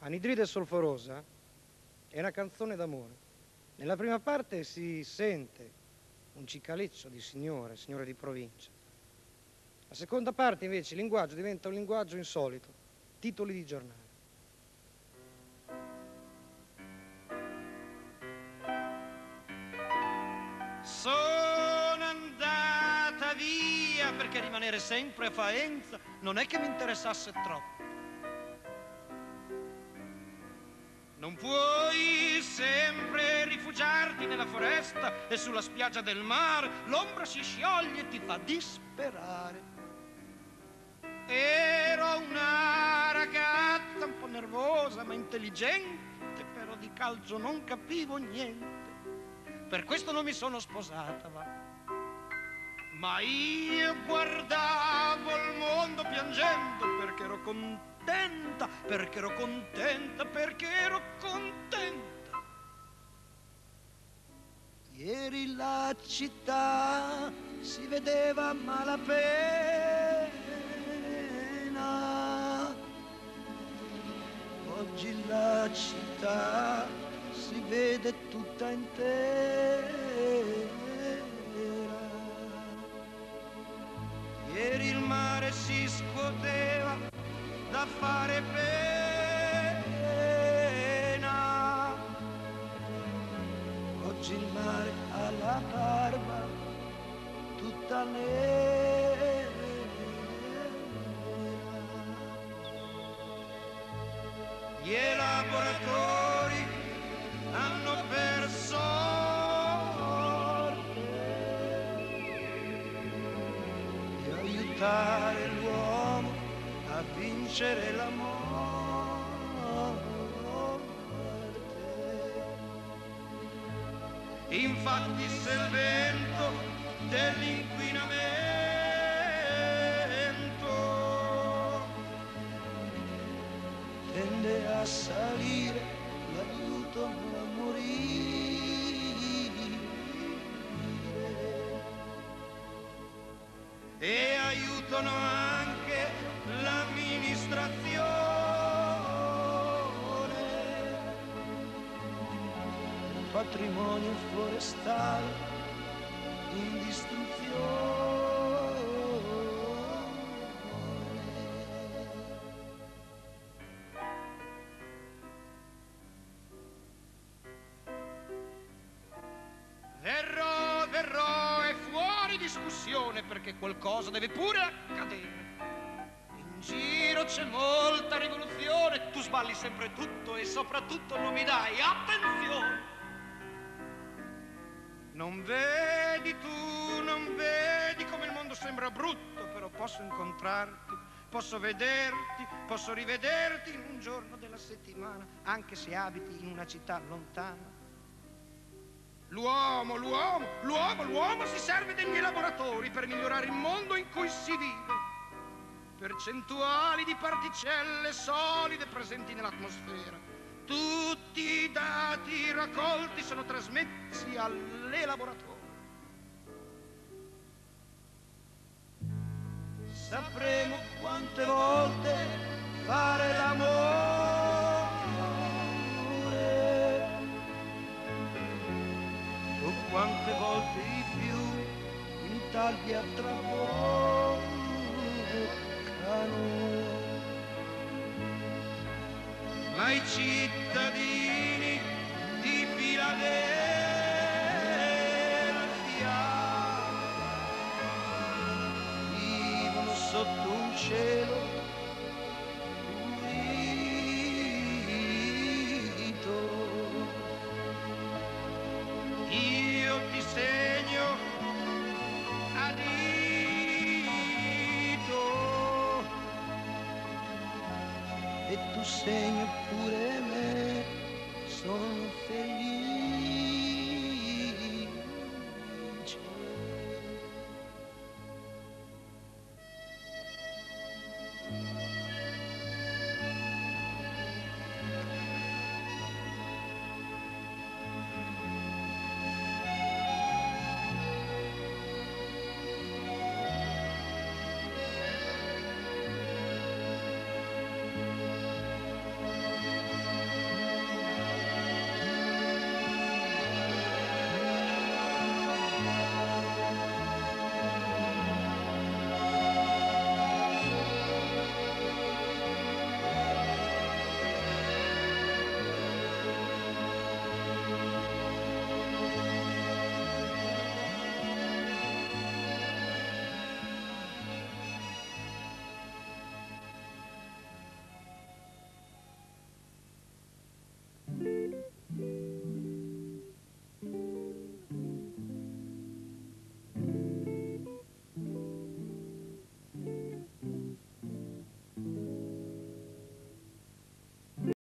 Anidride solforosa è una canzone d'amore. Nella prima parte si sente un cicaleccio di signore di provincia. La seconda parte invece il linguaggio diventa un linguaggio insolito, titoli di giornale. Sono andata via perché rimanere sempre a Faenza non è che mi interessasse troppo. Non puoi sempre rifugiarti nella foresta e sulla spiaggia del mare, l'ombra si scioglie e ti fa disperare. Ero una ragazza un po' nervosa ma intelligente, però di calcio non capivo niente. Per questo non mi sono sposata, va. Ma io guardavo il mondo piangendo perché ero contenta, perché ero contenta, perché ero contenta. Ieri la città si vedeva a malapena, oggi la città si vede tutta intera. Ieri il mare si scuoteva da fare pena, oggi il mare ha la barba tutta nera. Gli elaboratori hanno perso di aiutare l'uomo a vincere la morte. Infatti se il vento dell'inquinamento tende a salire, l'aiuto a morire e aiutano anche l'amministrazione, il patrimonio forestale in distruzione. che qualcosa deve pure accadere. In giro c'è molta rivoluzione, tu sballi sempre tutto e soprattutto non mi dai attenzione. Non vedi tu, non vedi come il mondo sembra brutto, però posso incontrarti, posso vederti, posso rivederti in un giorno della settimana, anche se abiti in una città lontana. L'uomo si serve degli elaboratori per migliorare il mondo in cui si vive. Percentuali di particelle solide presenti nell'atmosfera. Tutti i dati raccolti sono trasmessi all'elaboratore. Sapremo quante volte fare l'amore o quante volte di più in Italia traboccano. Ma i cittadini di Filadelfia vivono sotto un cielo pulito. Io ti segno a dito e tu segni pure me, sono felice.